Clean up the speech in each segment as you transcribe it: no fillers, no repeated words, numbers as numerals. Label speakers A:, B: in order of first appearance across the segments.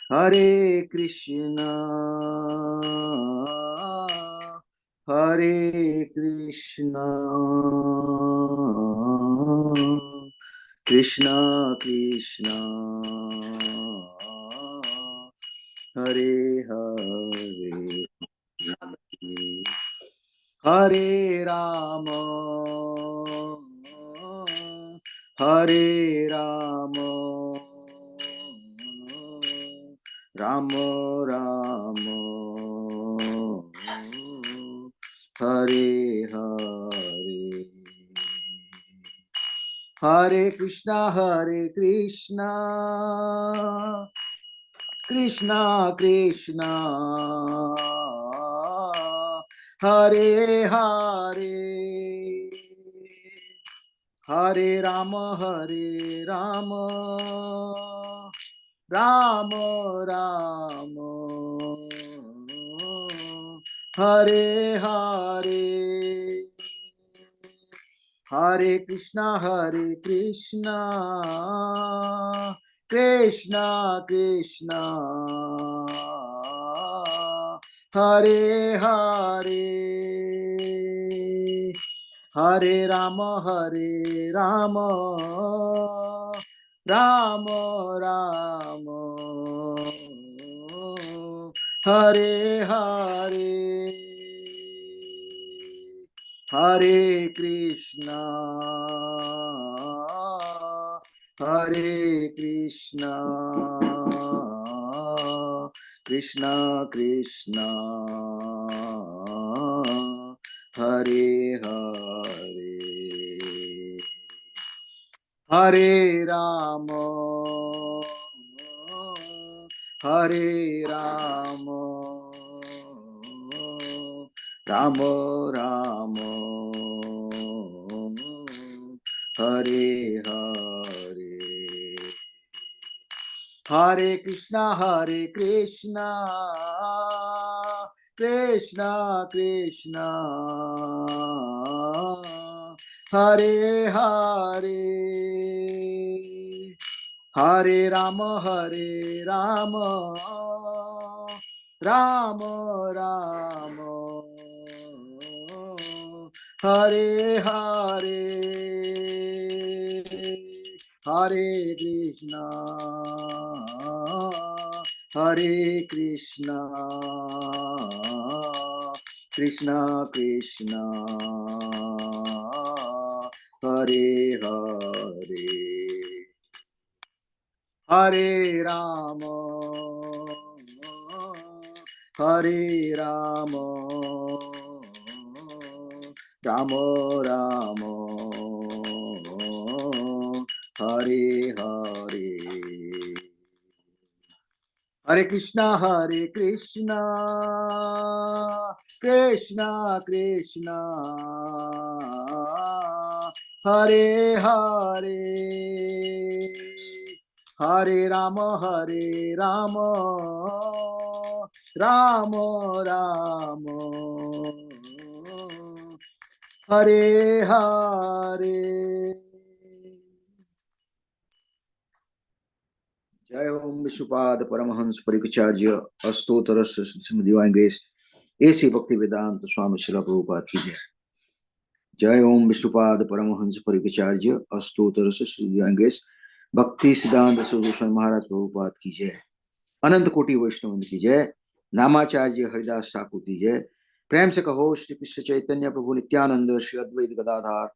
A: Hare Krishna, Hare Krishna, Krishna Krishna, Hare Hare, Hare Rama, Hare Rama, Rama Rama, Hare Hare. Hare Krishna, Krishna Krishna, Hare Hare, Hare Rama, Rama Rama, Hare Hare. Hare Krishna, Krishna Krishna, Hare Hare, Hare Rama, Rama Rama, Hare Hare. Hare Krishna, Krishna Krishna, Hare Hare, Hare Rama, Hare Rama, Rama Rama, Hare Hare. Hare Krishna, Krishna Krishna, Hare Hare, Hare Rama, Rama Rama, Hare Hare, Hare Krishna, Krishna Krishna, Hare Hare, Hare Rama, Rama Rama, Hare Hare. Hare Krishna, Krishna Krishna, Hare Hare, Hare Rama, Rama Rama, Hare Hare. जय ओम Vishnupad Paramhans परिविचार्य अस्तोतर Shrimad divine grace ऐसी भक्ति वेदांत स्वामी श्रील प्रभुपाद की जय। जय ओम Vishnupad Paramhans परिविचार्य अस्तोतर Shrimad divine grace भक्ति सिद्धांत स्वरूप महाराज प्रभुपाद की जय। अनंत कोटि वैष्णव की जय। नामाचार्य हरिदास ठाकुर की जय। प्रेम से कहो श्री कृष्ण चैतन्य प्रभु नित्यानंद श्री अद्वैत गदाधार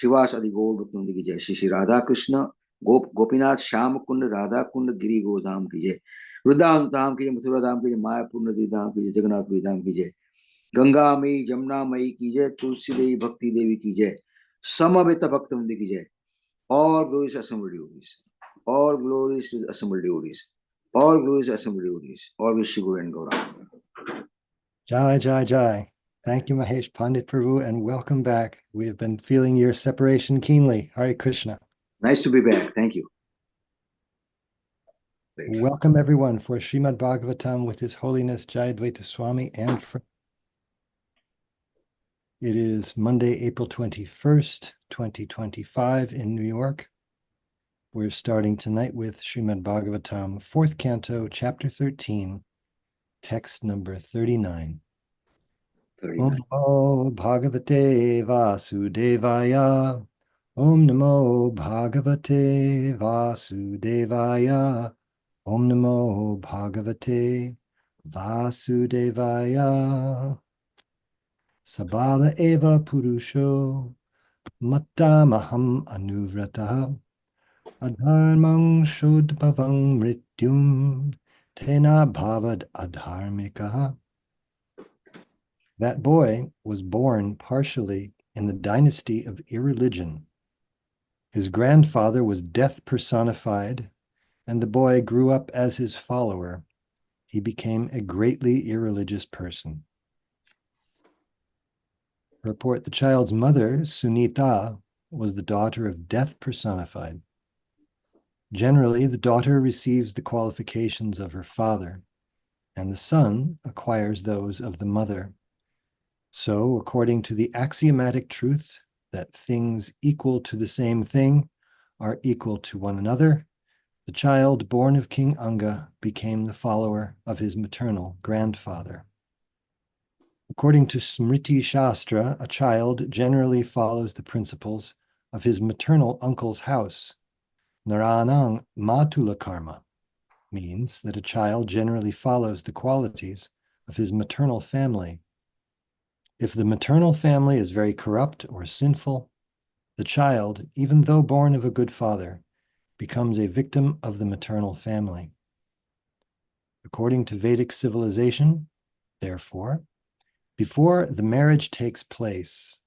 A: श्रीवास आदि गौर भक्तों की जय। श्री श्री राधा कृष्ण गोपीनाथ श्याम कुंड राधा कुंड गिरी गोधाम की जय। वृंदावन धाम की जय, मथुरा धाम की जय, मायापुर नदी धाम की जय, जगन्नाथपुरी धाम की जय। गंगा मई जमुना मई की जय, तुलसी देवी भक्ति देवी की जय, समवेत भक्त वृंद की जय। All glories assembled devotees, all glories to the assembled devotees, all glories assembled devotees, all wish Guru and Gauranga.
B: Jai, Jai, Jai. Thank you, Mahesh Pandit Prabhu, and welcome back. We have been feeling your separation keenly. Hare Krishna.
A: Nice to be back. Thank you.
B: Welcome, everyone, for Srimad Bhagavatam with His Holiness Jayadvaita Swami and friends. It is Monday, April 21st, 2025 in New York. We're starting tonight with Srimad Bhagavatam, 4th Canto, Chapter 13, text number 39.
A: 39.
B: Om Namo Bhagavate Vasudevaya. Om Namo Bhagavate Vasudevaya. Om Namo Bhagavate Vasudevaya. Sabala eva purusho mattamaham anuvrataha. Adharmang shodbhavang mrityum tena bhavad adharmikaha. That boy was born partially in the dynasty of irreligion. His grandfather was death personified, and the boy grew up as his follower. He became a greatly irreligious person. Report: the child's mother, Sunita, was the daughter of death personified. Generally, the daughter receives the qualifications of her father, and the son acquires those of the mother. So, according to the axiomatic truth that things equal to the same thing are equal to one another, the child born of King Anga became the follower of his maternal grandfather. According to Smriti Shastra, a child generally follows the principles of his maternal uncle's house. Naranang matula karma means that a child generally follows the qualities of his maternal family. If the maternal family is very corrupt or sinful, the child, even though born of a good father, becomes a victim of the maternal family. According to Vedic civilization, therefore, before the marriage takes place,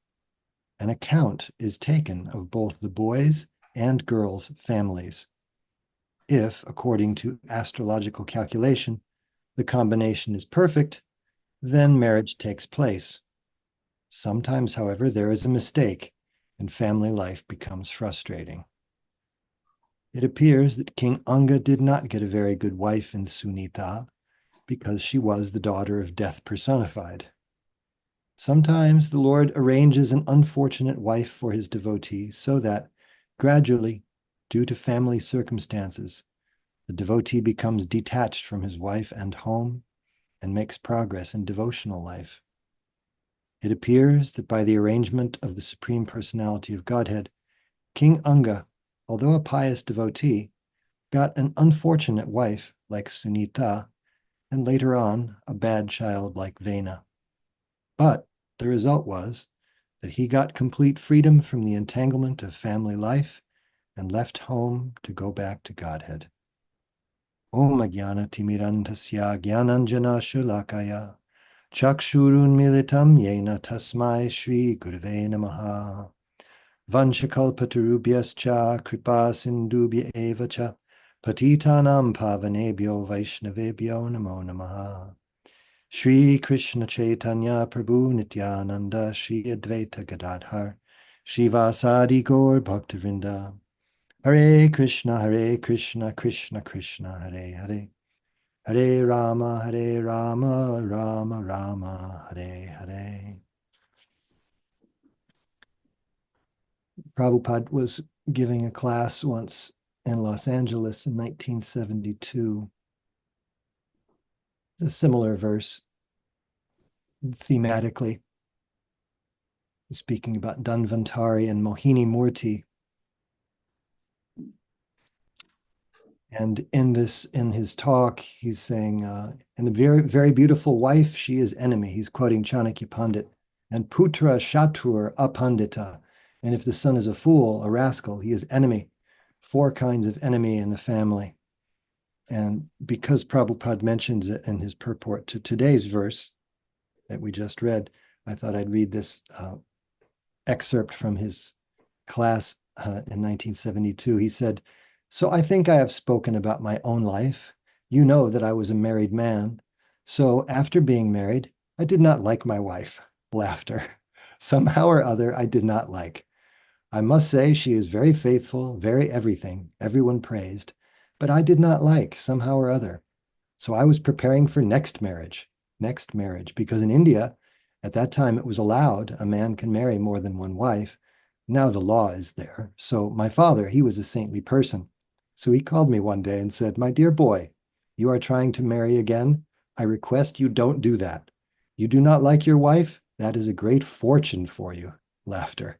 B: an account is taken of both the boys' and girls' families. If, according to astrological calculation, the combination is perfect, then marriage takes place. Sometimes, however, there is a mistake, and family life becomes frustrating. It appears that King Anga did not get a very good wife in Sunita because she was the daughter of death personified. Sometimes the Lord arranges an unfortunate wife for his devotee so that, gradually, due to family circumstances, the devotee becomes detached from his wife and home and makes progress in devotional life. It appears that by the arrangement of the Supreme Personality of Godhead, King Anga, although a pious devotee, got an unfortunate wife like Sunita, and later on a bad child like Vena. But the result was that he got complete freedom from the entanglement of family life and left home to go back to Godhead. Om Ajnana Timirantasya Jnananjana Shulakaya Chakshurun Militam Yena Tasmai Shri Gurve Namaha Vanchakalpatarubhyascha Kripa Sindubhya Eva Cha Patitanam Pavanebhyo Vaishnavebhyo Namo Namaha Shri Krishna Chaitanya Prabhu Nityananda Shri Advaita Gadadhar Shivasadi Gaur Bhaktivinoda Hare Krishna Krishna Krishna Hare Hare Hare Rama Rama Rama Hare Hare. Prabhupada was giving a class once in Los Angeles in 1972. A similar verse thematically, speaking about Dhanvantari and Mohini Murti. And in his talk, he's saying, and the very, very beautiful wife, she is enemy. He's quoting Chanakya Pandit. And putra shatur apandita. And if the son is a fool, a rascal, he is enemy. 4 kinds of enemy in the family. And because Prabhupada mentions it in his purport to today's verse that we just read, I thought I'd read this excerpt from his class in 1972. He said, "So I think I have spoken about my own life. You know that I was a married man. So after being married, I did not like my wife." Laughter. "Somehow or other, I did not like. I must say she is very faithful, very everything, everyone praised, but I did not like, somehow or other. So I was preparing for next marriage, because in India, at that time it was allowed, a man can marry more than one wife. Now the law is there. So my father, he was a saintly person. So he called me one day and said, "My dear boy, you are trying to marry again. I request you don't do that. You do not like your wife? That is a great fortune for you." Laughter.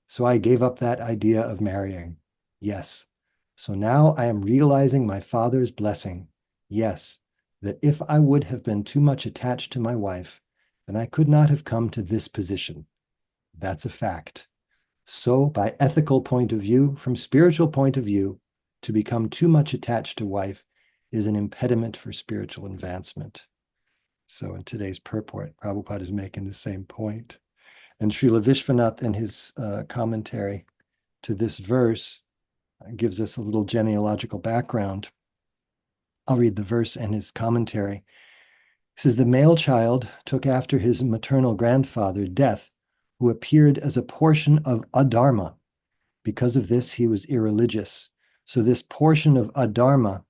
B: So I gave up that idea of marrying. Yes. So now I am realizing my father's blessing. Yes, that if I would have been too much attached to my wife, then I could not have come to this position. That's a fact. So, by ethical point of view, from spiritual point of view, to become too much attached to wife is an impediment for spiritual advancement. So, in today's purport, Prabhupada is making the same point. And Srila Vishwanath, in his commentary to this verse, gives us a little genealogical background. I'll read the verse and his commentary. He says, "The male child took after his maternal grandfather, Death, who appeared as a portion of adharma. Because of this, he was irreligious. So this portion of adharma,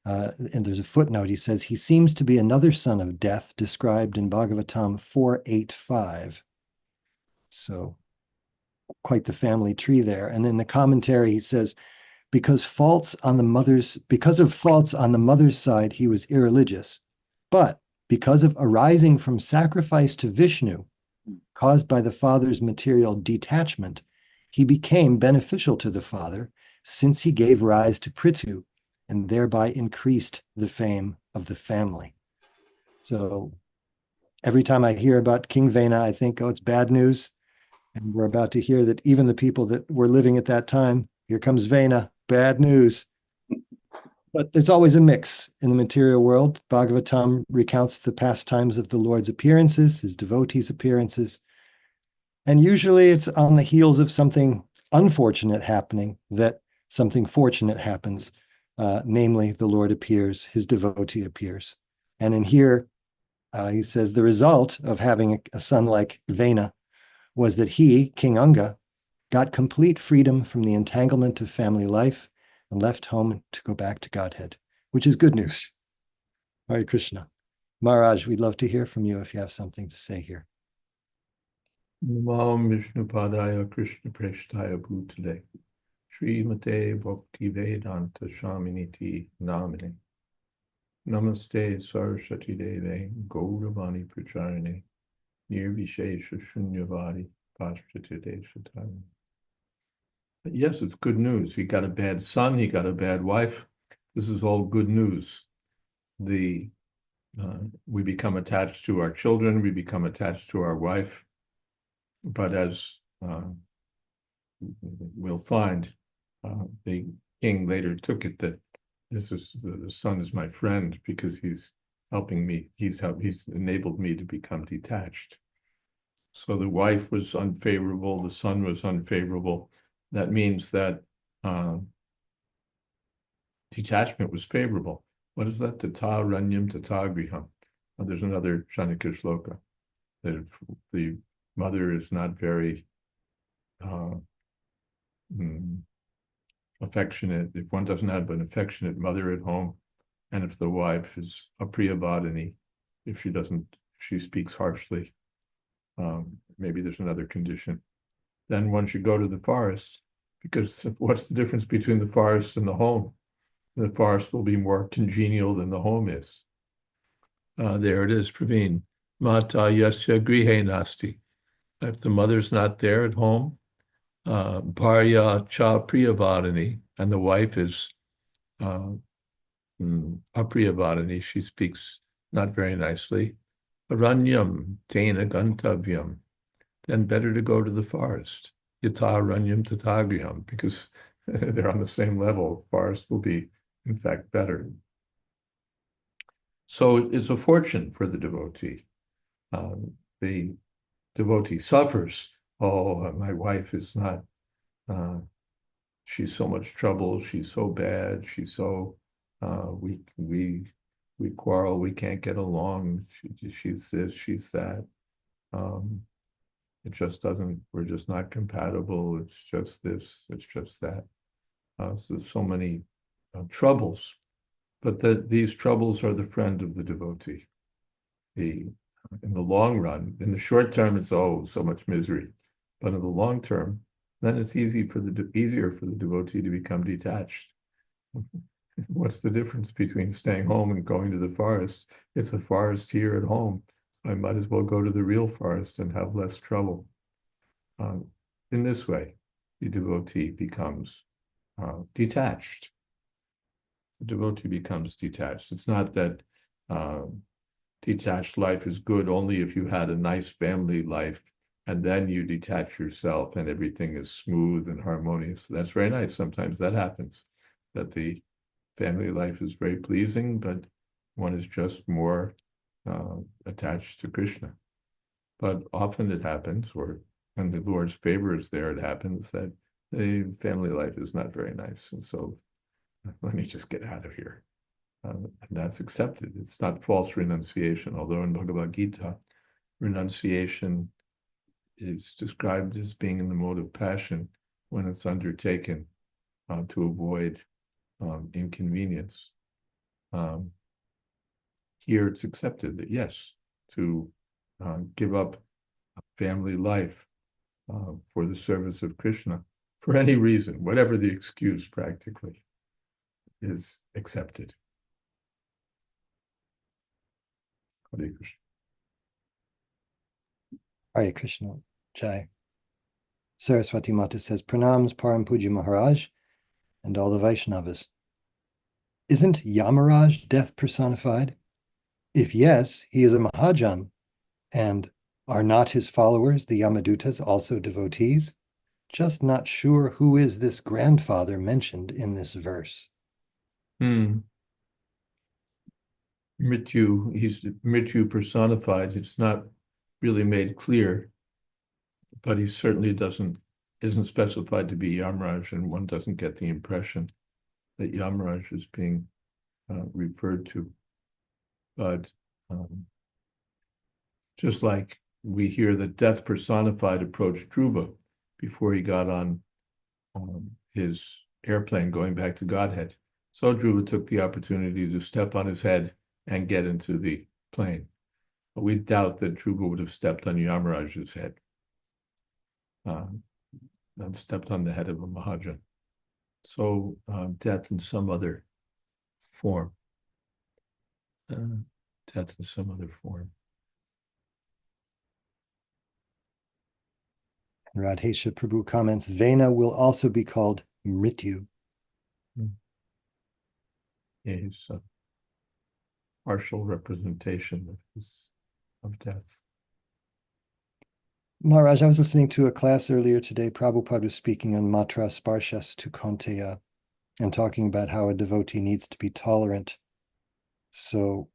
B: and there's a footnote, he says, he seems to be another son of Death described in Bhagavatam 4.8.5. So quite the family tree there. And in the commentary, he says, because of faults on the mother's side, he was irreligious. But because of arising from sacrifice to Vishnu, caused by the father's material detachment, he became beneficial to the father, since he gave rise to Prithu and thereby increased the fame of the family." So every time I hear about King Vena, I think, oh, it's bad news. And we're about to hear that even the people that were living at that time, here comes Vena, bad news. But there's always a mix in the material world. Bhagavatam recounts the pastimes of the Lord's appearances, his devotees' appearances. And usually it's on the heels of something unfortunate happening that something fortunate happens. Namely, the Lord appears, his devotee appears. And in here, he says the result of having a son like Vena was that he, King Anga, got complete freedom from the entanglement of family life and left home to go back to Godhead, which is good news. Hare Krishna. Maharaj, we'd love to hear from you if you have something to say here.
C: Nam Vishnu Padaya Krishna Preshtaya Bhutale Srimate Bhakti Vedanta Swaminiti Namine Namaste Saraswati Deve Gauravani Pracharane Nirvishesha Shunyavadi Pashtati Deshatani. Yes, it's good news. He got a bad son, he got a bad wife. This is all good news. We become attached to our children, we become attached to our wife. But as we'll find, the king later took it that the son is my friend because he's helping me. He's enabled me to become detached. So the wife was unfavorable, the son was unfavorable. That means that detachment was favorable. What is that? Tata ranyam tata griham. There's another Shanika shloka that if the mother is not very affectionate, if one doesn't have an affectionate mother at home, and if the wife is a priyavadini, if she speaks harshly, maybe there's another condition, then one should go to the forest, because what's the difference between the forest and the home? The forest will be more congenial than the home is. There it is, Praveen. Mata yasya grihe nasti. If the mother's not there at home, bharya cha priyavadini, and the wife is apriyavadini, she speaks not very nicely. Aranyam tena gantavyam, then better to go to the forest. Yata aranyam tatagriham, because they're on the same level. Forest will be, in fact, better. So it's a fortune for the devotee. The devotee suffers. Oh, my wife is not, she's so much trouble, she's so bad, she's so, we quarrel, we can't get along, she's this, she's that. It just doesn't, we're just not compatible, it's just this, it's just that. So many troubles, but these troubles are the friend of the devotee. In the long run, in the short term, it's so much misery, but in the long term, then it's easier for the devotee to become detached. What's the difference between staying home and going to the forest? It's a forest here at home. So I might as well go to the real forest and have less trouble. In this way, the devotee becomes detached. The devotee becomes detached. It's not that detached life is good only if you had a nice family life and then you detach yourself and everything is smooth and harmonious. That's very nice. Sometimes that happens, that the family life is very pleasing, but one is just more attached to Krishna. But often it happens, or when the Lord's favor is there, it happens that the family life is not very nice. And so let me just get out of here. And that's accepted. It's not false renunciation, although in Bhagavad Gita, renunciation is described as being in the mode of passion when it's undertaken to avoid inconvenience. Here it's accepted that yes, to give up family life for the service of Krishna, for any reason, whatever the excuse practically, is accepted. Hare Krishna.
B: Hare Krishna. Jai. Saraswati Mata says, Pranams Param Puja Maharaj and all the Vaishnavas. Isn't Yamaraj death personified? If yes, he is a Mahajan. And are not his followers, the Yamadutas, also devotees? Just not sure who is this grandfather mentioned in this verse.
C: Mrityu, he's Mrityu personified. It's not really made clear, but he certainly isn't specified to be Yamaraj, and one doesn't get the impression that Yamaraj is being referred to. But just like we hear that death personified approached Dhruva before he got on his airplane going back to Godhead, so Dhruva took the opportunity to step on his head and get into the plane. But we doubt that Dhruva would have stepped on Yamaraj's head, and stepped on the head of a Mahajan. So death in some other form. Death in some other form.
B: Radhesha Prabhu comments, Vena will also be called Mrityu.
C: Yeah, he's a partial representation of death.
B: Maharaj, I was listening to a class earlier today. Prabhupada was speaking on Matra Sparshas tu Konteya and talking about how a devotee needs to be tolerant. So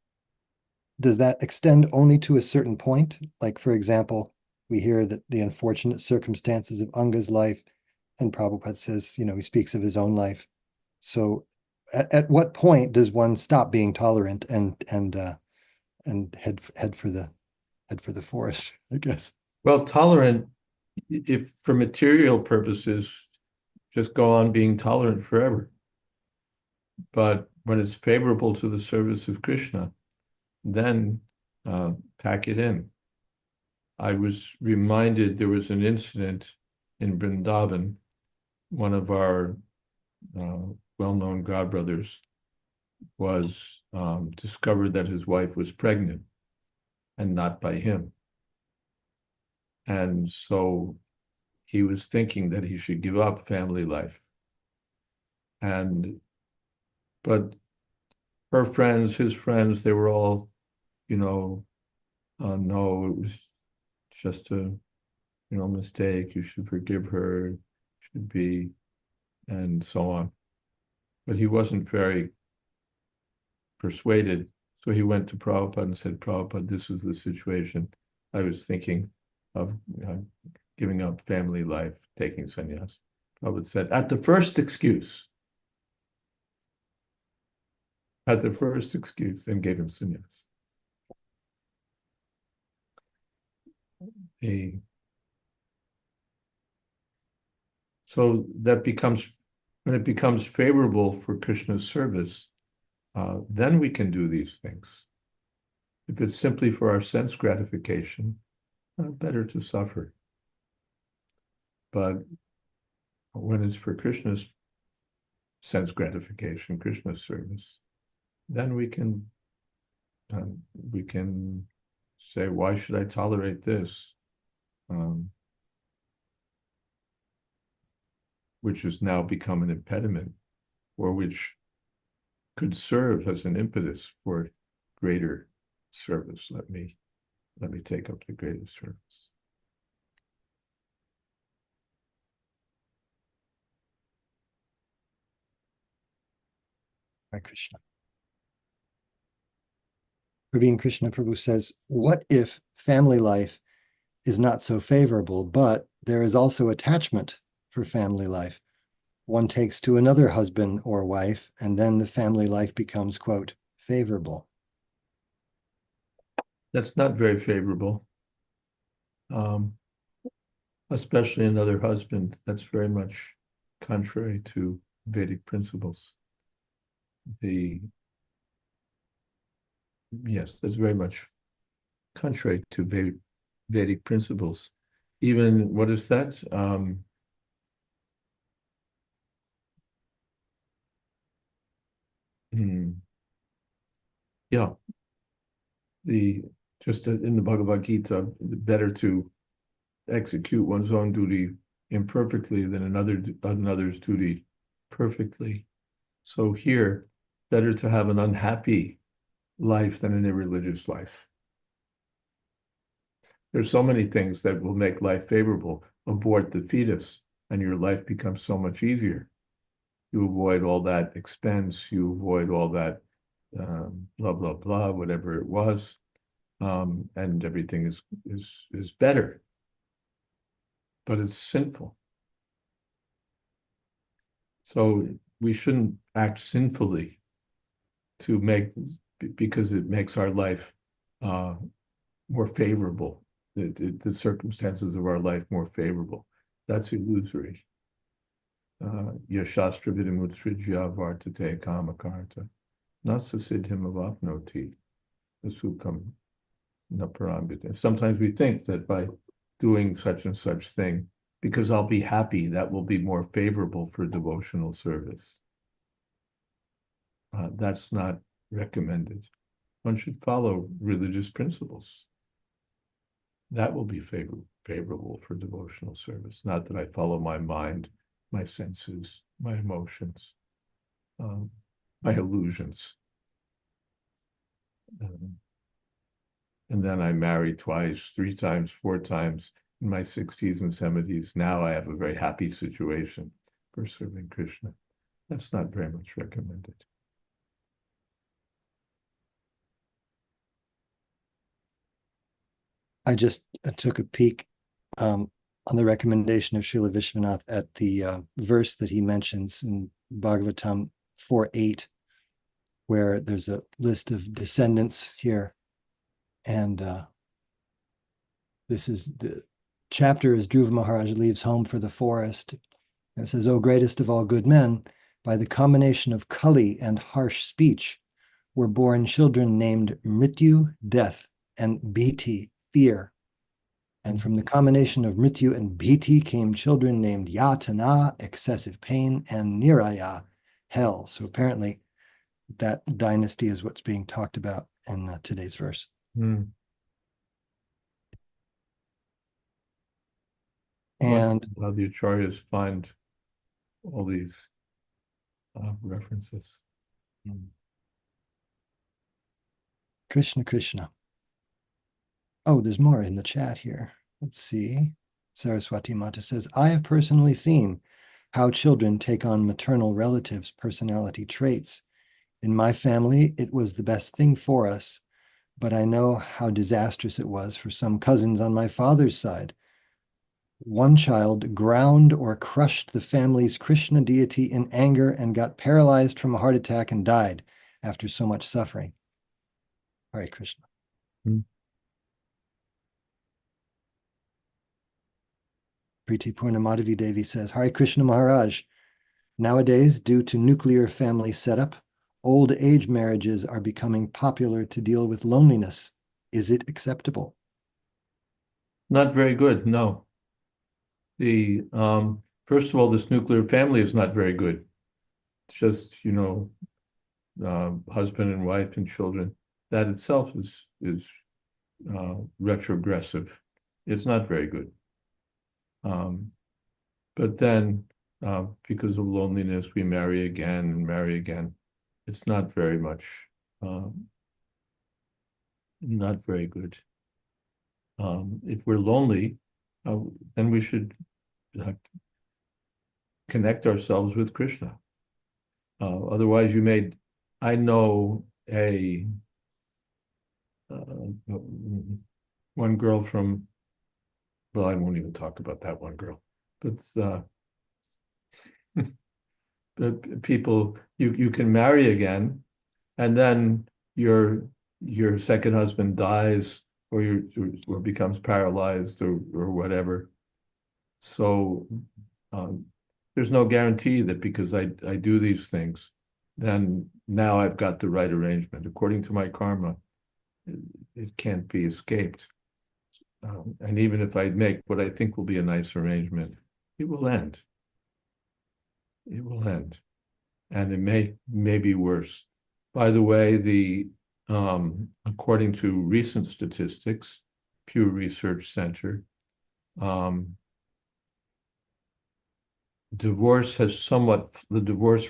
B: does that extend only to a certain point? Like, for example, we hear that the unfortunate circumstances of Anga's life, and Prabhupada says, he speaks of his own life. So at what point does one stop being tolerant and head for the forest, I guess?
C: Well, tolerant, if for material purposes, just go on being tolerant forever. But when it's favorable to the service of Krishna, then pack it in. I was reminded there was an incident in Vrindavan. One of our well-known godbrothers was discovered that his wife was pregnant and not by him. And so he was thinking that he should give up family life. But her friends, his friends, they were all, no, it was just a, mistake. You should forgive her, should be, and so on. But he wasn't very persuaded. So he went to Prabhupada and said, Prabhupada, this is the situation. I was thinking of giving up family life, taking sannyas. Prabhupada said, at the first excuse, and gave him sannyas. So that when it becomes favorable for Krishna's service, then we can do these things. If it's simply for our sense gratification, better to suffer. But when it's for Krishna's sense gratification, Krishna service, then we can say, why should I tolerate this? Which has now become an impediment, or which could serve as an impetus for greater service. Let me take up the greater service.
B: Hare Krishna. Praveen Krishna Prabhu says, what if family life is not so favorable, but there is also attachment for family life? One takes to another husband or wife, and then the family life becomes, quote, favorable.
C: That's not very favorable. Especially another husband. That's very much contrary to Vedic principles. Yes, that's very much contrary to Vedic principles. Even, what is that? Yeah, just in the Bhagavad Gita, better to execute one's own duty imperfectly than another's duty perfectly. So here, better to have an unhappy life than an irreligious life. There's so many things that will make life favorable. Abort the fetus, and your life becomes so much easier. You avoid all that expense. You avoid all that blah, blah, blah, whatever it was. And everything is better. But it's sinful. So we shouldn't act sinfully because it makes our life more favorable, the circumstances of our life more favorable. That's illusory. Yashastra vidamutsrijya vartate kamakarta nasa siddhim avapnoti asukam naparambita. Sometimes we think that by doing such and such thing, because I'll be happy, that will be more favorable for devotional service. That's not recommended. One should follow religious principles. That will be favorable for devotional service. Not that I follow my mind, my senses, my emotions, my illusions. And then I married twice, 3 times, 4 times in my 60s and 70s. Now I have a very happy situation for serving Krishna. That's not very much recommended.
B: I just took a peek on the recommendation of Srila Vishwanath at the verse that he mentions in Bhagavatam 4:8, where there's a list of descendants here. And this is the chapter as Dhruva Maharaj leaves home for the forest. And it says, O greatest of all good men, by the combination of Kali and harsh speech were born children named Mrityu, death, and Bhiti, fear. And from the combination of Mrityu and Bhiti came children named Yatana, excessive pain, and Niraya, hell. So apparently that dynasty is what's being talked about in today's verse.
C: Mm.
B: And
C: how the acharyas find all these references.
B: Krishna Krishna. Oh, there's more in the chat here. Let's see. Saraswati Mata says, I have personally seen how children take on maternal relatives' personality traits. In my family, it was the best thing for us, but I know how disastrous it was for some cousins on my father's side. One child ground or crushed the family's Krishna deity in anger and got paralyzed from a heart attack and died after so much suffering. Hare Krishna. Priti Purnamadavi Devi says, Hare Krishna Maharaj, nowadays, due to nuclear family setup, old age marriages are becoming popular to deal with loneliness. Is it acceptable?
C: Not very good, no. First of all, this nuclear family is not very good. just, husband and wife and children, that itself is retrogressive. It's not very good. But then, because of loneliness, we marry again and marry again. It's not very much, not very good. If we're lonely, then we should connect ourselves with Krishna. Otherwise, I know one girl from, well, I won't even talk about that one girl, but but people, you can marry again, and then your second husband dies, or becomes paralyzed, or whatever. So there's no guarantee that because I do these things, then now I've got the right arrangement. According to my karma, it can't be escaped. And even if I make what I think will be a nice arrangement, it will end. It will end. And it may be worse. By the way, according to recent statistics, Pew Research Center, the divorce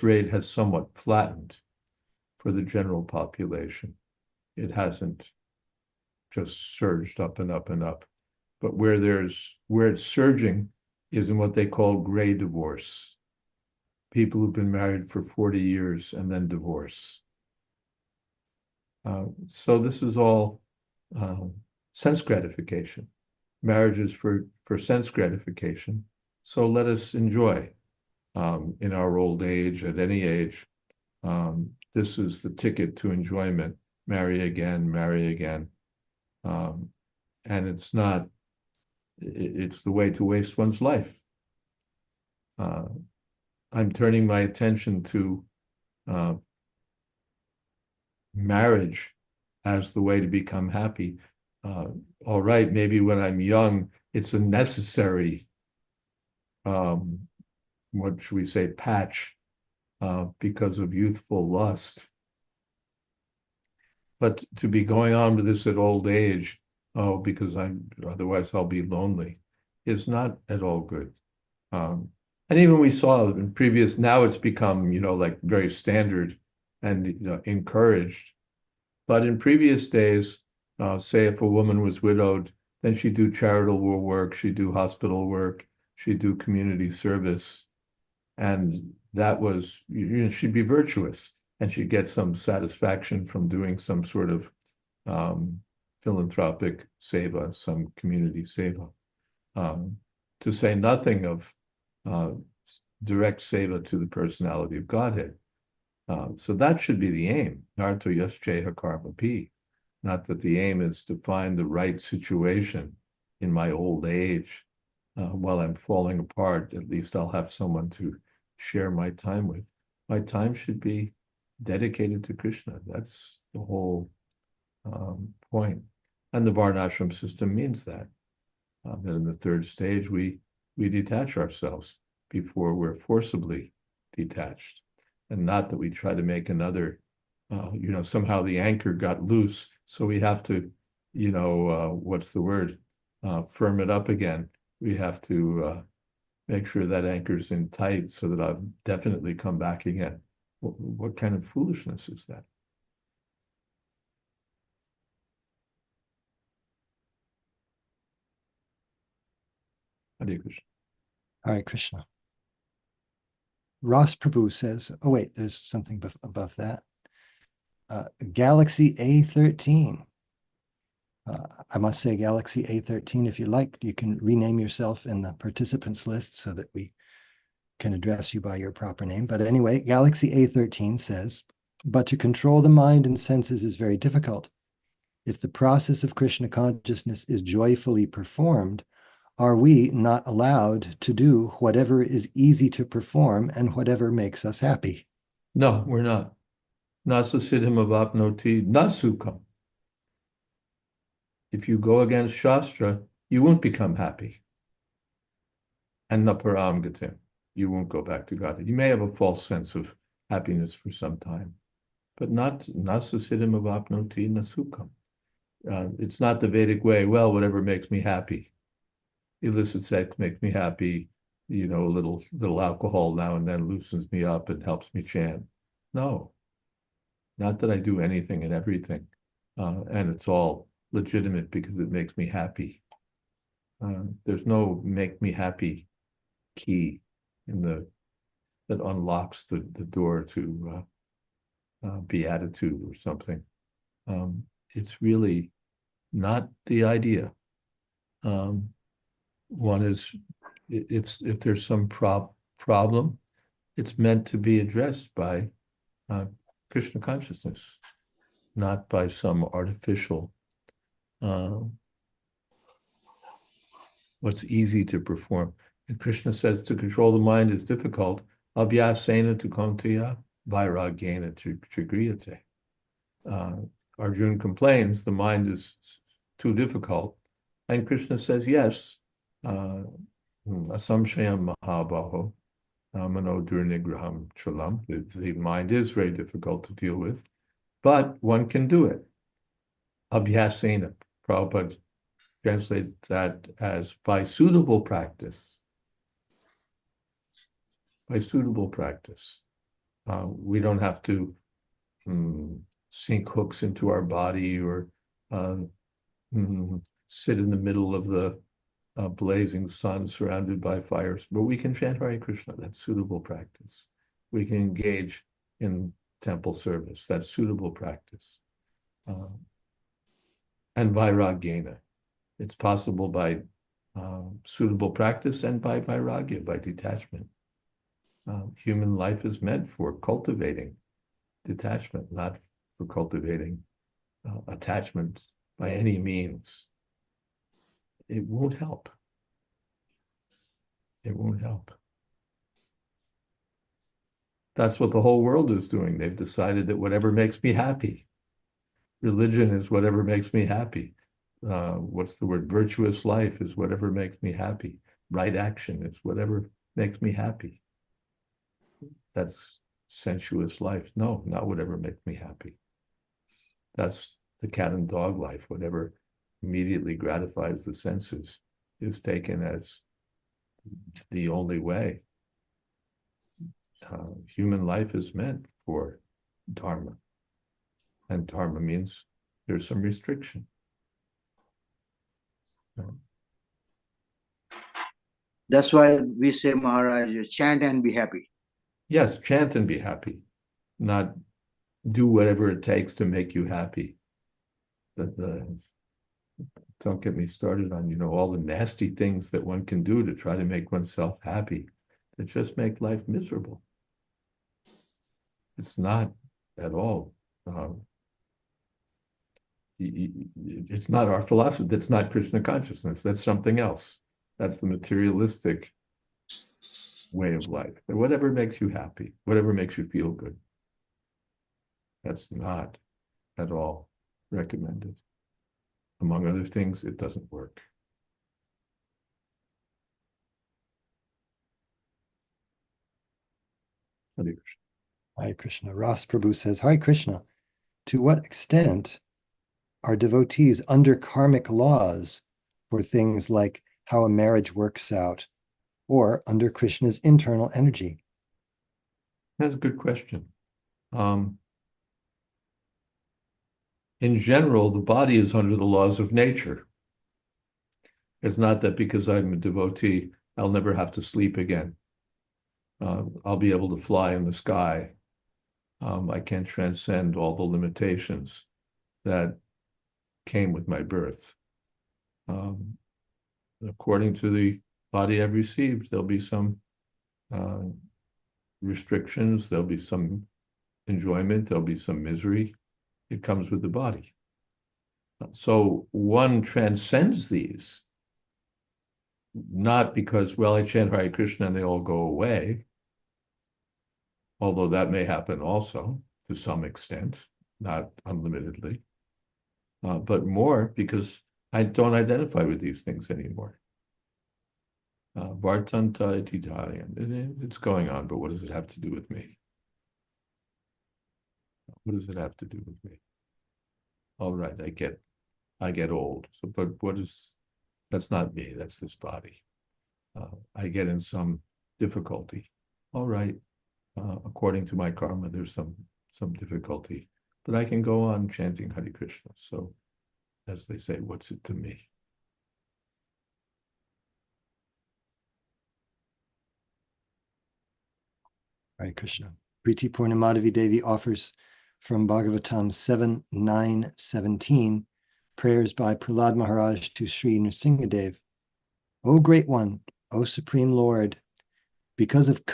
C: rate has somewhat flattened for the general population. It hasn't just surged up and up and up. But where it's surging is in what they call gray divorce. People who've been married for 40 years and then divorce. So this is all sense gratification. Marriage is for sense gratification. So let us enjoy in our old age, at any age. This is the ticket to enjoyment. Marry again, marry again. And it's the way to waste one's life. I'm turning my attention to marriage as the way to become happy. All right, maybe when I'm young, it's a necessary, what should we say, patch, because of youthful lust. But to be going on with this at old age, because otherwise I'll be lonely, is not at all good. And even we saw in previous, now it's become, like very standard and encouraged. But in previous days, say if a woman was widowed, then she'd do charitable work, she'd do hospital work, she'd do community service. And that was, she'd be virtuous, and she'd get some satisfaction from doing some sort of philanthropic seva, some community seva. To say nothing of direct seva to the personality of Godhead. So that should be the aim. Narto yasceha karmapi. Not that the aim is to find the right situation in my old age. While I'm falling apart, at least I'll have someone to share my time with. My time should be dedicated to Krishna. That's the whole point. And the Varnashram system means that. That in the third stage, we detach ourselves before we're forcibly detached. And not that we try to make another, somehow the anchor got loose, so we have to, what's the word, firm it up again. We have to make sure that anchor's in tight so that I'll definitely come back again. What kind of foolishness is that? Hare Krishna.
B: Hare Krishna. Ross Prabhu says, oh wait, there's something above that. Galaxy A13. I must say Galaxy A13, if you like, you can rename yourself in the participants list so that we can address you by your proper name. But anyway, Galaxy A13 says, but to control the mind and senses is very difficult. If the process of Krishna consciousness is joyfully performed, are we not allowed to do whatever is easy to perform and whatever makes us happy?
C: No, we're not. Nasa siddham avapnoti nasukam. If you go against Shastra, you won't become happy. And naparam gatim. You won't go back to God. You may have a false sense of happiness for some time, but not susiddham avapnoti na sukham. It's not the Vedic way. Well, whatever makes me happy. Illicit sex makes me happy. You know, a little alcohol now and then loosens me up and helps me chant. No, not that I do anything and everything, and it's all legitimate because it makes me happy. There's no make me happy key that unlocks the door to beatitude or something. It's really not the idea. One is, if there's some problem, it's meant to be addressed by Krishna consciousness, not by some artificial what's easy to perform. And Krishna says to control the mind is difficult. Abhyasena tu kaunteya vairagena trigriyate. Arjuna complains the mind is too difficult. And Krishna says, yes, asamshayam mahabaho mano durnigraham chalam. The mind is very difficult to deal with, but one can do it. Abhyasena, Prabhupada translates that as by suitable practice. By suitable practice. We don't have to sink hooks into our body or sit in the middle of the blazing sun surrounded by fires, but we can chant Hare Krishna. That's suitable practice. We can engage in temple service. That's suitable practice. And vairagena. It's possible by suitable practice and by vairagya, by detachment. Human life is meant for cultivating detachment, not for cultivating attachment by any means. It won't help. It won't help. That's what the whole world is doing. They've decided that whatever makes me happy. Religion is whatever makes me happy. What's the word? Virtuous life is whatever makes me happy. Right action is whatever makes me happy. That's sensuous life. No, not whatever makes me happy. That's the cat and dog life. Whatever immediately gratifies the senses is taken as the only way. Human life is meant for dharma. And dharma means there's some restriction.
A: That's why we say, Maharaj, chant and be happy.
C: Yes, chant and be happy, not do whatever it takes to make you happy. Don't get me started on, all the nasty things that one can do to try to make oneself happy, that just make life miserable. It's not at all. It's not our philosophy. That's not Krishna consciousness. That's something else. That's the materialistic way of life. Whatever makes you happy, whatever makes you feel good. That's not at all recommended. Among other things, it doesn't work. Hare Krishna.
B: Hare Krishna. Ras Prabhu says, Hare Krishna, to what extent are devotees under karmic laws for things like how a marriage works out, or under Krishna's internal energy?
C: That's a good question. In general, the body is under the laws of nature. It's not that because I'm a devotee, I'll never have to sleep again. I'll be able to fly in the sky. I can transcend all the limitations that came with my birth. According to the body I've received, there'll be some restrictions, there'll be some enjoyment, there'll be some misery. It comes with the body. So one transcends these, not because, well, I chant Hare Krishna and they all go away, although that may happen also to some extent, not unlimitedly, but more because I don't identify with these things anymore. Vartanta itidariam. It's going on, but what does it have to do with me? What does it have to do with me? All right, I get old. So, but that's not me, that's this body. I get in some difficulty. All right, according to my karma, there's some difficulty, but I can go on chanting Hare Krishna. So, as they say, what's it to me?
B: Hare Krishna. Priti Purnamadavi Devi offers from Bhagavatam 7:9-17 prayers by Prahlad Maharaj to Sri Nrsingadev. O Great One, O Supreme Lord, because of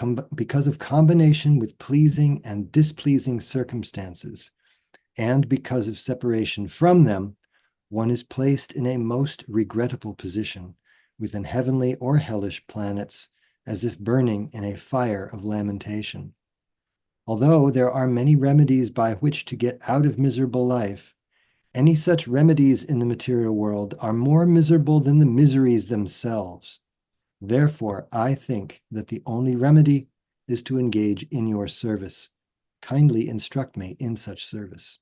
B: combination with pleasing and displeasing circumstances, and because of separation from them, one is placed in a most regrettable position within heavenly or hellish planets, as if burning in a fire of lamentation. Although there are many remedies by which to get out of miserable life, any such remedies in the material world are more miserable than the miseries themselves. Therefore, I think that the only remedy is to engage in your service. Kindly instruct me in such service.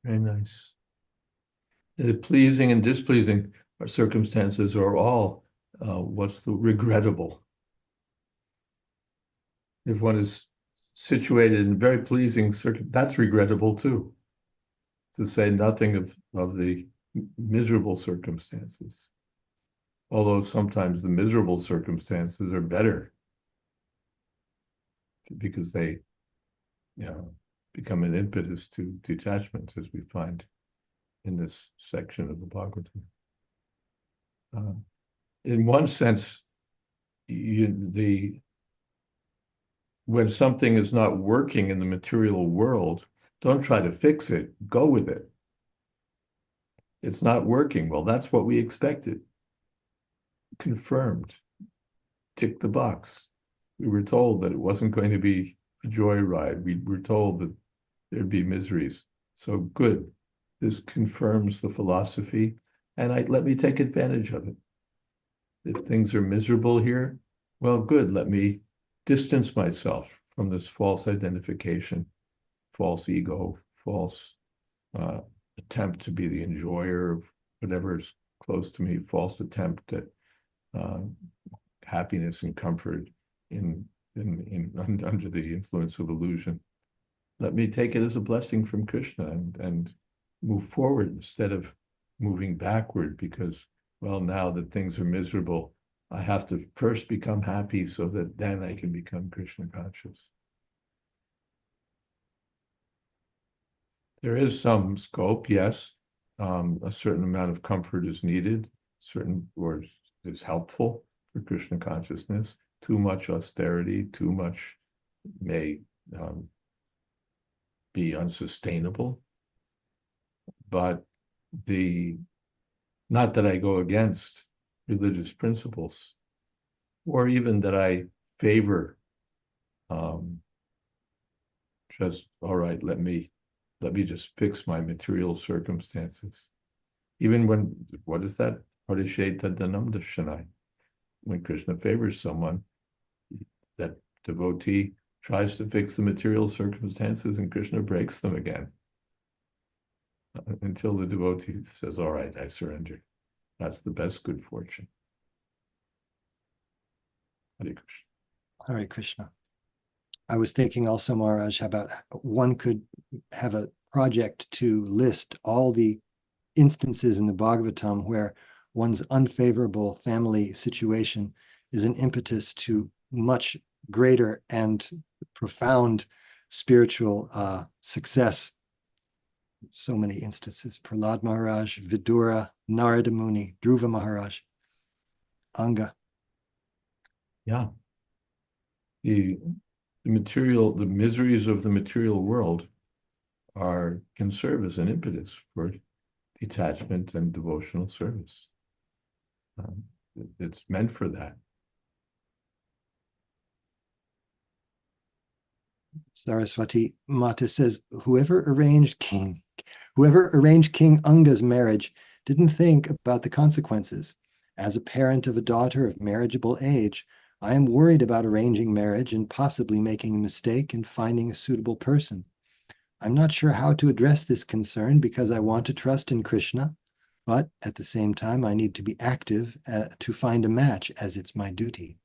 C: Very nice. The pleasing and displeasing circumstances are all what's the regrettable. If one is situated in very pleasing that's regrettable too. To say nothing of the miserable circumstances. Although sometimes the miserable circumstances are better because they, become an impetus to detachment, as we find in this section of the Bhagavatam. In one sense, when something is not working in the material world, don't try to fix it, go with it. It's not working. Well, that's what we expected. Confirmed. Tick the box. We were told that it wasn't going to be a joyride. We were told that there'd be miseries. So good. This confirms the philosophy, and let me take advantage of it. If things are miserable here, well, good. Let me distance myself from this false identification, false ego, false attempt to be the enjoyer of whatever is close to me, false attempt at happiness and comfort under the influence of illusion. Let me take it as a blessing from Krishna and move forward instead of moving backward because, well, now that things are miserable, I have to first become happy so that then I can become Krishna conscious. There is some scope, yes. A certain amount of comfort is needed, or is helpful for Krishna consciousness. Too much austerity, too much may be unsustainable. But not that I go against religious principles, or even that I favor just, all right, let me just fix my material circumstances. Even when, what is that? Parisheta Dhanam Dashanai. When Krishna favors someone, that devotee tries to fix the material circumstances and Krishna breaks them again. Until the devotee says, all right, I surrender. That's the best good fortune. Hare Krishna.
B: Hare Krishna. I was thinking also, Maharaj, about one could have a project to list all the instances in the Bhagavatam where one's unfavorable family situation is an impetus to much greater and profound spiritual success. So many instances. Prahlad Maharaj, Vidura, Narada Muni, Dhruva Maharaj, Anga.
C: Yeah. The miseries of the material world can serve as an impetus for detachment and devotional service. It's meant for that.
B: Saraswati Mata says, whoever arranged King Anga's marriage didn't think about the consequences. As a parent of a daughter of marriageable age, I am worried about arranging marriage and possibly making a mistake and finding a suitable person. I'm not sure how to address this concern because I want to trust in Krishna, but at the same time, I need to be active to find a match as it's my duty.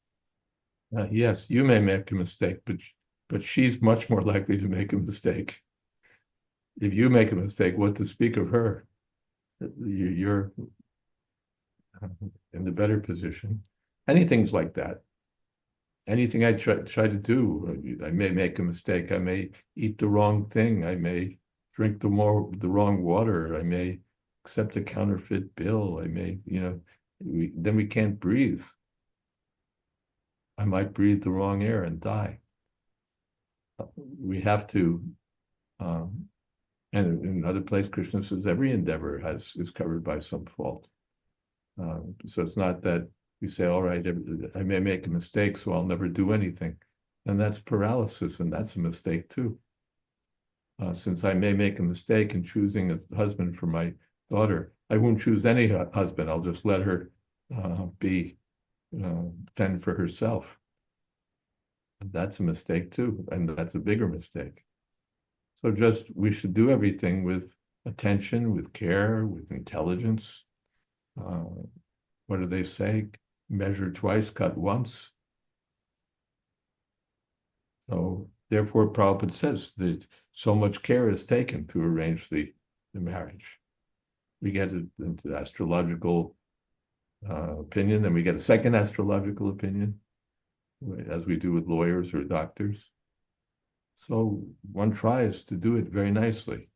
C: Yes, you may make a mistake, but she's much more likely to make a mistake. If you make a mistake, what to speak of her? You're in the better position. Anything's like that. Anything I try to do, I may make a mistake. I may eat the wrong thing. I may drink the wrong water. I may accept a counterfeit bill. I may, then we can't breathe. I might breathe the wrong air and die. We have to, and in another place, Krishna says every endeavor is covered by some fault. So it's not that we say, all right, I may make a mistake, so I'll never do anything. And that's paralysis, and that's a mistake too. Since I may make a mistake in choosing a husband for my daughter, I won't choose any husband. I'll just let her fend for herself. And that's a mistake too, and that's a bigger mistake. So we should do everything with attention, with care, with intelligence. What do they say? Measure twice, cut once. So therefore, Prabhupada says that so much care is taken to arrange the marriage. We get an astrological opinion, then we get a second astrological opinion, as we do with lawyers or doctors. So one tries to do it very nicely,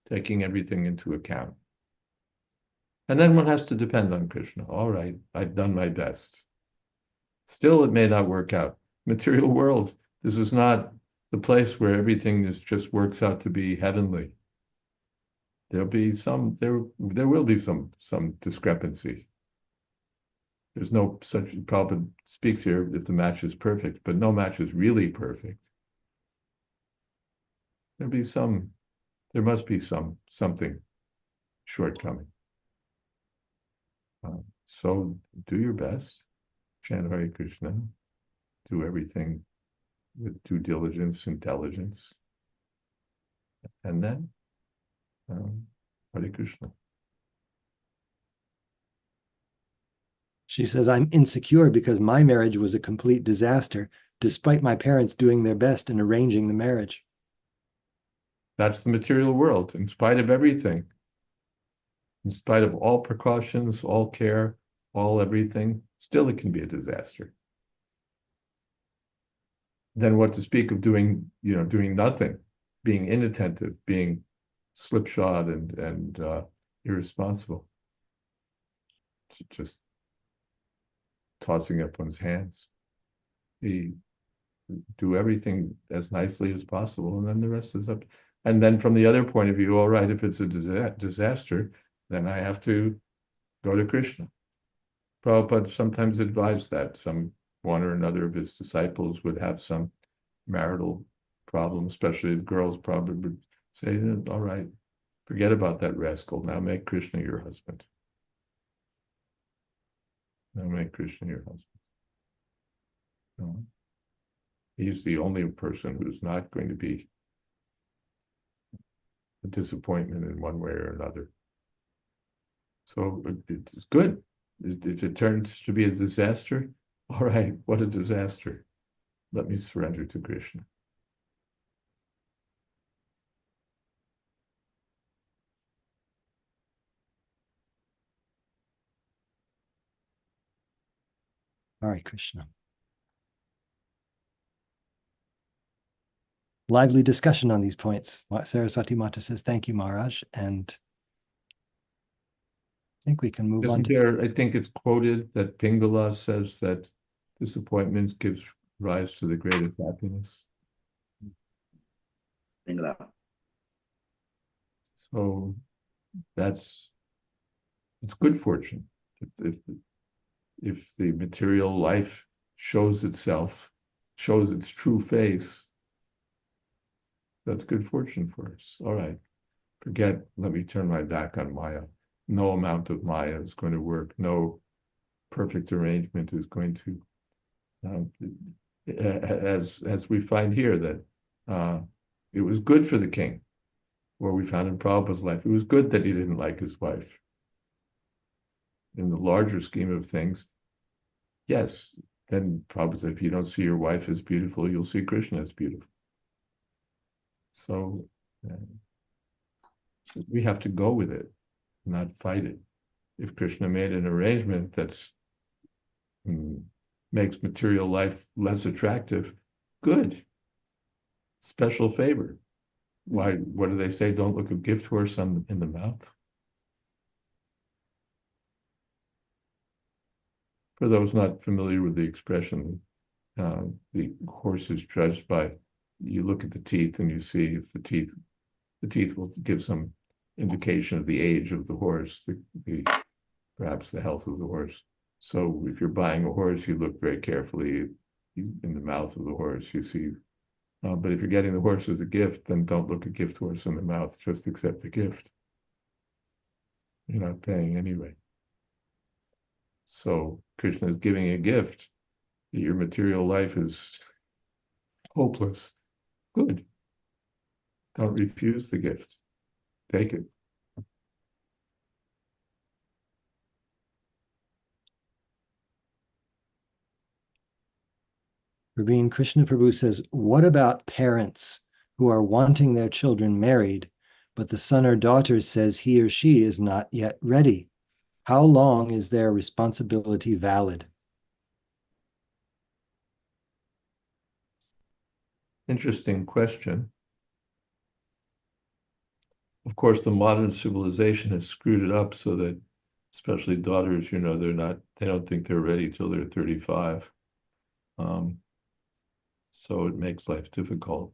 C: taking everything into account. And then one has to depend on Krishna. All right, I've done my best. Still, it may not work out. Material world, this is not the place where everything just works out to be heavenly. There will be some discrepancy. There's no such, Prabhupada speaks here if the match is perfect, but no match is really perfect. There must be something shortcoming. So do your best, chant Hare Krishna, do everything with due diligence, intelligence, and then Hare Krishna.
B: She says, I'm insecure because my marriage was a complete disaster, despite my parents doing their best in arranging the marriage.
C: That's the material world, in spite of everything. In spite of all precautions, all care, all everything, still it can be a disaster. Then what to speak of doing nothing, being inattentive, being slipshod and irresponsible. Just tossing up one's hands. Do everything as nicely as possible, and then the rest is up. And then from the other point of view, all right, if it's a disaster, then I have to go to Krishna. Prabhupada sometimes advised that. One or another of his disciples would have some marital problem, especially the girls probably would say, all right, forget about that rascal. Now make Krishna your husband. Now make Krishna your husband. No. He's the only person who's not going to be a disappointment in one way or another. So it's good. If it turns to be a disaster, all right, what a disaster. Let me surrender to Krishna.
B: Hare Krishna. Lively discussion on these points. Saraswati Mata says, thank you, Maharaj. And I think we can move on.
C: I think it's quoted that Pingala says that disappointments gives rise to the greatest happiness.
A: Pingala.
C: So it's good fortune. If the material life shows its true face, that's good fortune for us. All right, let me turn my back on Maya. No amount of Maya is going to work. No perfect arrangement is going to As we find here that it was good for the king, or we found in Prabhupada's life, it was good that he didn't like his wife. In the larger scheme of things, yes, then Prabhupada said, if you don't see your wife as beautiful, you'll see Krishna as beautiful. So we have to go with it, not fight it. If Krishna made an arrangement that's makes material life less attractive, good. Special favor. Why? What do they say? Don't look a gift horse in the mouth. For those not familiar with the expression, the horse is judged by, you look at the teeth and you see if the teeth will give some indication of the age of the horse, perhaps the health of the horse. So if you're buying a horse, you look very carefully in the mouth of the horse, you see. But if you're getting the horse as a gift, then don't look a gift horse in the mouth, just accept the gift. You're not paying anyway. So Krishna is giving a gift. Your material life is hopeless. Good. Don't refuse the gift. Take it.
B: Praveen Krishna Prabhu says, what about parents who are wanting their children married, but the son or daughter says he or she is not yet ready? How long is their responsibility valid?
C: Interesting question. Of course, the modern civilization has screwed it up so that, especially daughters, they don't think they're ready till they're 35. So it makes life difficult.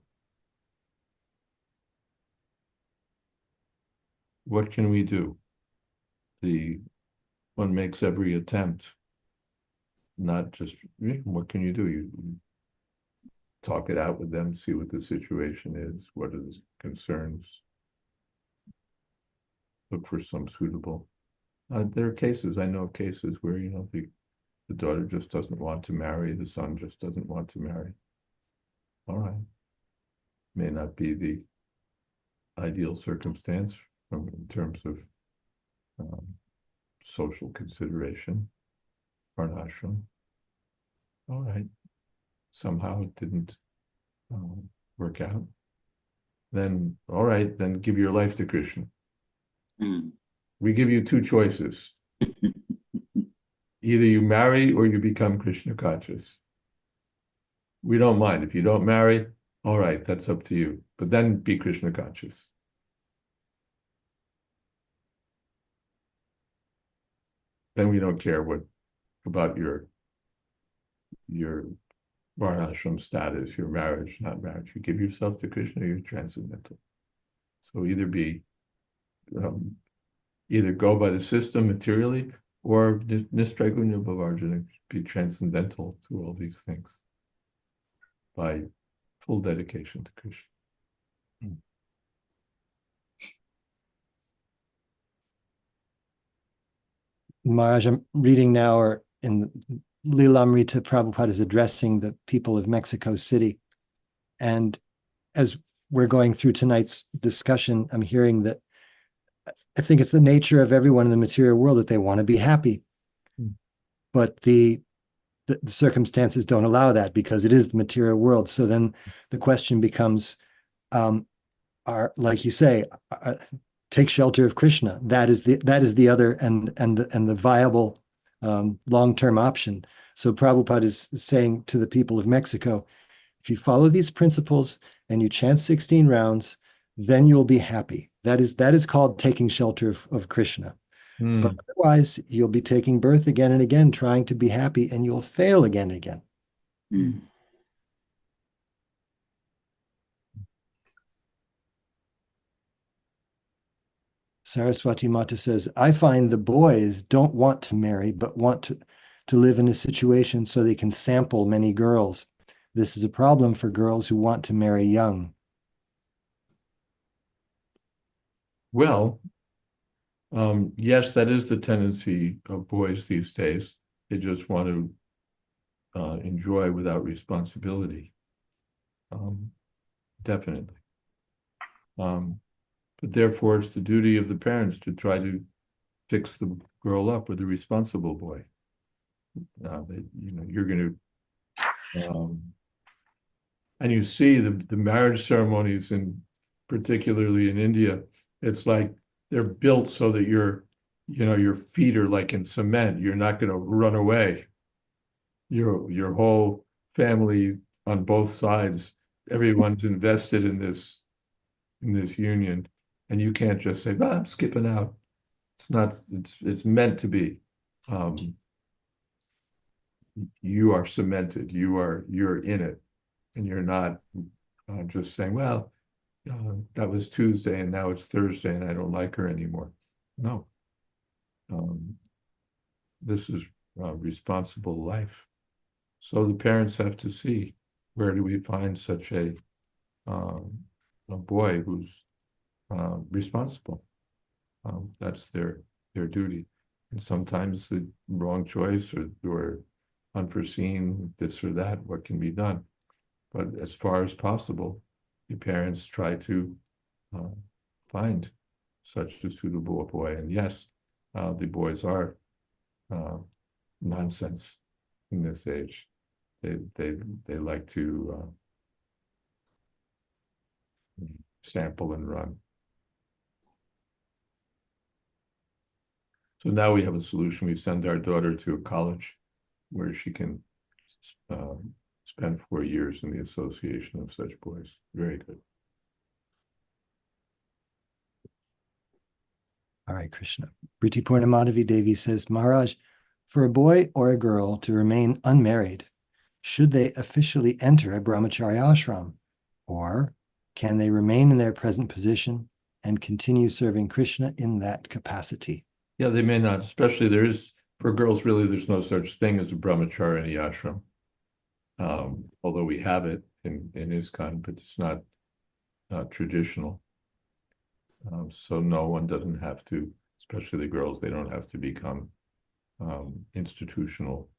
C: What can we do? One makes every attempt, not just, what can you do? You talk it out with them, see what the situation is, what are the concerns, look for some suitable. There are cases, I know cases where, the daughter just doesn't want to marry, the son just doesn't want to marry. All right. May not be the ideal circumstance in terms of social consideration, varnashram. All right. Somehow it didn't work out. Then, all right, then give your life to Krishna. We give you two choices. Either you marry or you become Krishna conscious. We don't mind. If you don't marry, all right, that's up to you. But then be Krishna conscious. Then we don't care about your varnashram status, your marriage, not marriage. You give yourself to Krishna, you're transcendental. So either go by the system materially, or nistragunya bhavarjana, be transcendental to all these things by full dedication to Krishna.
B: Maharaj, I'm reading now, or in Lilamrita, Prabhupada is addressing the people of Mexico City. And as we're going through tonight's discussion, I'm hearing that I think it's the nature of everyone in the material world that they want to be happy. But the circumstances don't allow that because it is the material world. So then the question becomes, like you say, take shelter of Krishna. That is the other and the viable long-term option. So Prabhupada is saying to the people of Mexico, if you follow these principles and you chant 16 rounds, then you'll be happy. That is called taking shelter of Krishna. But otherwise, you'll be taking birth again and again, trying to be happy, and you'll fail again and again. Saraswati Mata says, I find the boys don't want to marry, but want to live in a situation so they can sample many girls. This is a problem for girls who want to marry young.
C: Well, yes, that is the tendency of boys these days. They just want to enjoy without responsibility. Definitely. But therefore, it's the duty of the parents to try to fix the girl up with a responsible boy. You're going to, and you see the marriage ceremonies, particularly in India, it's like they're built so that your feet are like in cement. You're not going to run away. Your whole family on both sides, everyone's invested in this union, and you can't just say, "I'm skipping out." It's meant to be. You are cemented. You're in it, and you're not just saying, "Well, that was Tuesday and now it's Thursday and I don't like her anymore." No. This is responsible life. So the parents have to see, where do we find such a boy who's responsible? That's their duty. And sometimes the wrong choice or unforeseen this or that, what can be done? But as far as possible, the parents try to find such a suitable boy. And yes, the boys are nonsense in this age. They like to sample and run. So now we have a solution. We send our daughter to a college where she can spend 4 years in the association of such boys. Very good.
B: All right, Krishna. Priti Purnamadavi Devi says, Maharaj, for a boy or a girl to remain unmarried, should they officially enter a brahmacharya ashram, or can they remain in their present position and continue serving Krishna in that capacity?
C: Yeah, they may not, especially for girls, really, there's no such thing as a brahmacharya in the ashram. Although we have it in ISKCON, but it's not traditional. So no one doesn't have to, especially the girls, they don't have to become institutional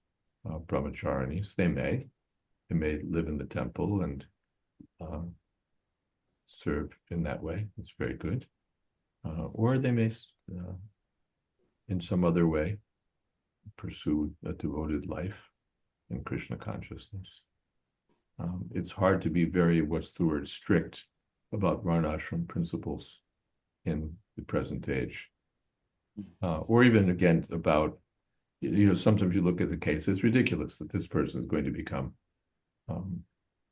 C: brahmacharinis. They may live in the temple and serve in that way. It's very good. Or they may, in some other way, pursue a devoted life in Krishna consciousness. It's hard to be very, strict about varnashram principles in the present age. Or even, again, about, sometimes you look at the case, it's ridiculous that this person is going to become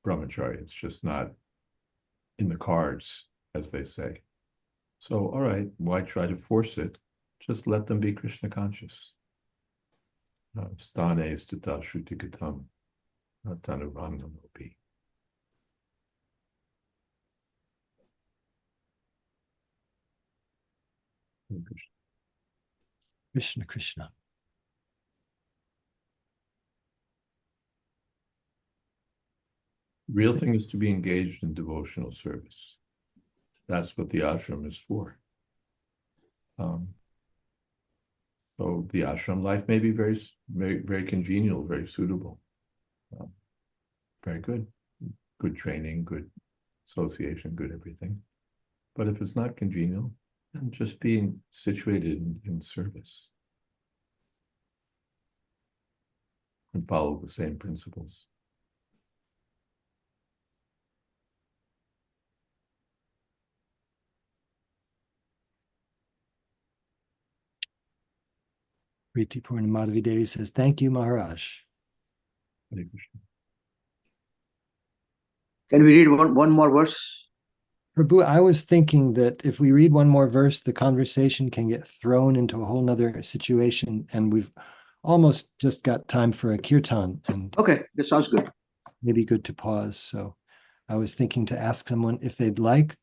C: brahmachari. It's just not in the cards, as they say. So, all right, why try to force it? Just let them be Krishna conscious. Sthane stita shrutikatam tanuvannanopi.
B: Krishna, Krishna.
C: Real thing is to be engaged in devotional service. That's what the ashram is for. So the ashram life may be very, very, very congenial, very suitable. Very good. Good training, good association, good everything. But if it's not congenial, then just being situated in service and follow the same principles.
B: Priti Purnamadavi Devi says, thank you, Maharaj.
C: Hare Krishna.
A: Can we read one more verse?
B: Prabhu, I was thinking that if we read one more verse, the conversation can get thrown into a whole nother situation, and we've almost just got time for a kirtan, and
A: Okay, that sounds good.
B: maybe good to pause. So I was thinking to ask someone if they'd like,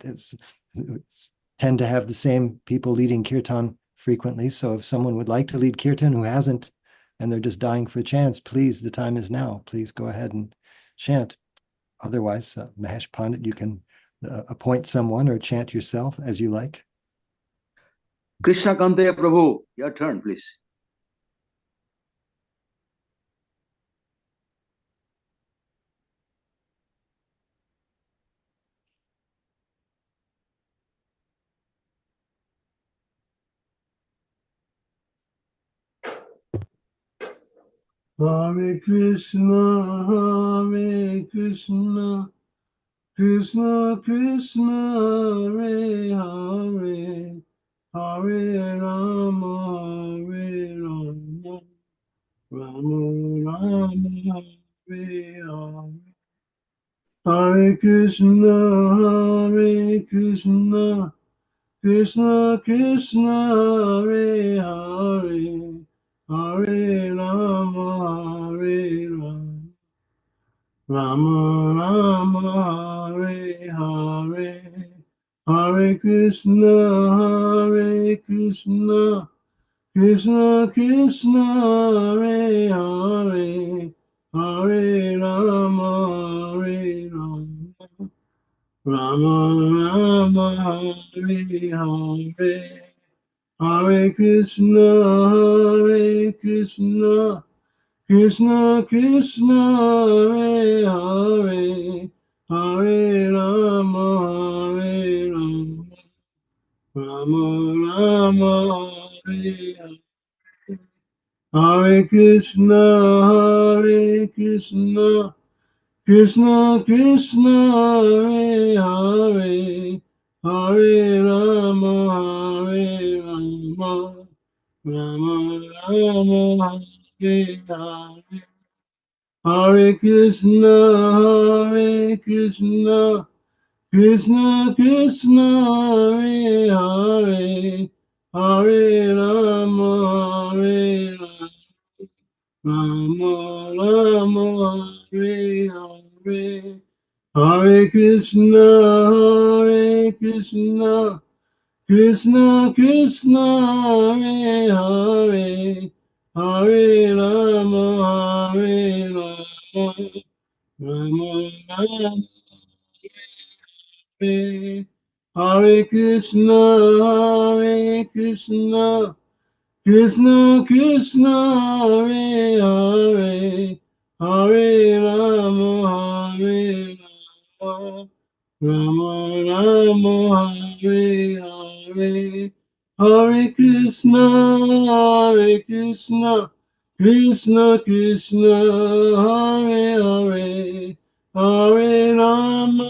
B: tend to have the same people leading kirtan frequently. So if someone would like to lead kirtan who hasn't, and they're just dying for a chance, please, the time is now. Please go ahead and chant. Otherwise, Mahesh Pandit, you can appoint someone or chant yourself as you like.
A: Krishna Kante Prabhu, your turn, please.
D: Hare Krishna, Hare Krishna, Krishna Krishna, Hare Hare, Hare Rama, Hare Rama, Rama Rama, Hare Hare. Hare Krishna, Hare Krishna, Krishna Krishna, Hare Hare, Hare Rama, Hare Rama, Rama Rama, Hare Hare. Hare Krishna, Hare Krishna, Krishna Krishna, Hare Hare, Hare Rama, Hare Rama, Rama Rama, Hare Hare. Hare Krishna, Hare Krishna, Krishna Krishna, Hare Hare, Hare Rama, Hare Rama, Rama Rama, Hare Hare. Hare Krishna, Hare Krishna, Krishna Krishna, Hare Hare, Hare Rama, Hare Rama, Rama Rama, Hare Hare. Hare Krishna, Hare Krishna, Krishna Krishna, Hare Hare, Hare Rama, Hare Rama, Rama Rama, Hare Hare. Hare Krishna, Hare Krishna, Krishna Krishna, Hare Hare, Hare Rama, Hare Rama, Rama Rama, Hare. Hare Krishna, Hare Krishna, Krishna Krishna, Hare Hare, Hare Rama, Hare Rama, Rama Rama, Hare Hare. Hare Krishna, Hare Krishna, Krishna Krishna, Hare Hare, Hare Rama,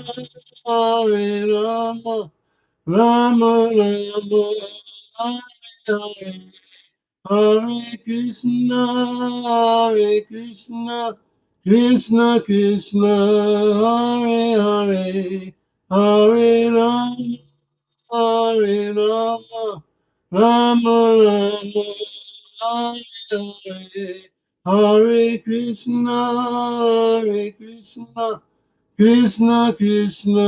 D: Hare Rama, Rama Rama, Hare Hare. Hare Krishna, Hare Krishna, Krishna Krishna, Hare Hare, Hare Rama, Hare Rama, Rama Rama, Hare Hare. Hare Krishna, Hare Krishna, Krishna Krishna,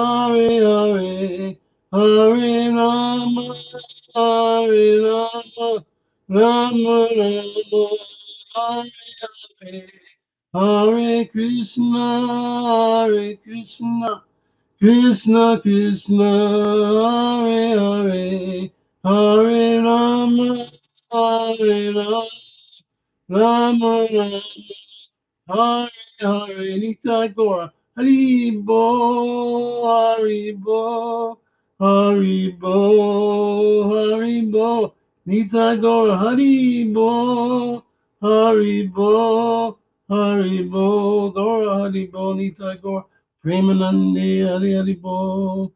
D: Hare Hare, Hare Rama, Hare Rama, Rama Rama, Hare Hare. Hare Krishna, Hare Krishna, Krishna Krishna, Hare Hare, Hare Rama, Hare Rama, Rama Rama, Hare Hare. Nitai Gora, Haribo, Haribo, Haribo, Haribo. Nitai Gora, Haribo, Haribo, Haribo, Gora, Haribo, Nitai Gora, Premanande, Hari Haribo.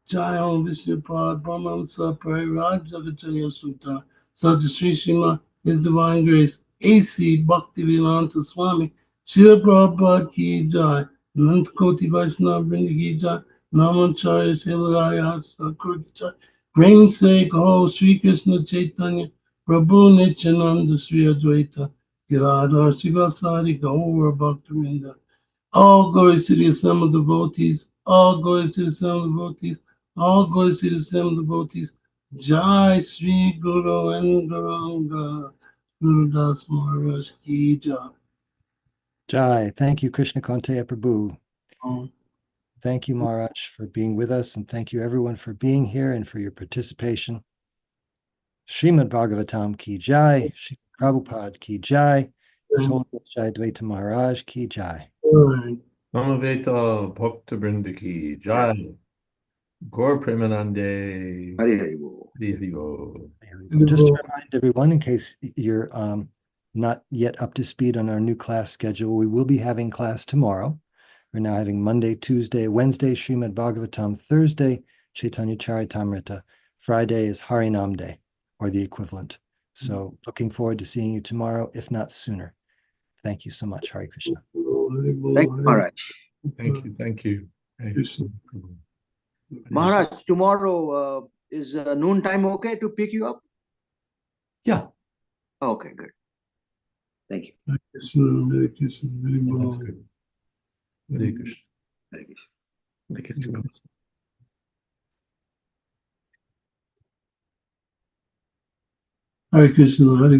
D: Jai Om Vishnupad, Brahmansa, Pariraj, Jagatanya Sutta, Satya Sri Srima, His Divine Grace, A.C. Bhaktivedanta Swami, Srila Prabhupada Ki Jai, Anant Koti Vaishnava Vrinda Ki Jai, Namacharya Siladhari Hasakur Ki Jai, Namesake Ho Sri Krishna Chaitanya, Prabhu Nityananda Sri Advaita, Giradhar Shivasari Gaur Bhaktivinoda. All glories to the assembled devotees, all glories to the assembled devotees, all glories to the assembled devotees. Jai Sri Guru and Gauranga, Guru Das Maharaj Ki Jai.
B: Jai, thank you, Krishna Kanteya Prabhu.
D: Om.
B: Thank you, Maharaj, for being with us, and thank you, everyone, for being here and for your participation. Srimad Bhagavatam Ki Jai, Sri Prabhupada Ki Jai, His Holiness Jayadvaita Maharaj Ki Jai.
C: Samaveta Bhakta Brindaki Jai. Gaur Premanande.
A: Hari Hari Bol.
C: Hari Hari Bol.
B: Just to remind everyone, in case you're not yet up to speed on our new class schedule, we will be having class tomorrow. We're now having Monday, Tuesday, Wednesday, Srimad Bhagavatam, Thursday, Chaitanya Charitamrita. Friday is Harinam Day, or the equivalent. So looking forward to seeing you tomorrow, if not sooner. Thank you so much. Hare Krishna.
A: Thank you, Maharaj.
C: Thank you. Thank you.
D: Krishna.
A: Maharaj, tomorrow is noon time okay to pick you up?
C: Yeah,
A: Okay, good. Thank you.
D: Hare Krishna, Hare Krishna, Hare
C: that's
D: Bol.
C: good. Hare Krishna.
A: Thank you.
C: Make it two.
D: Hare Krishna, Hare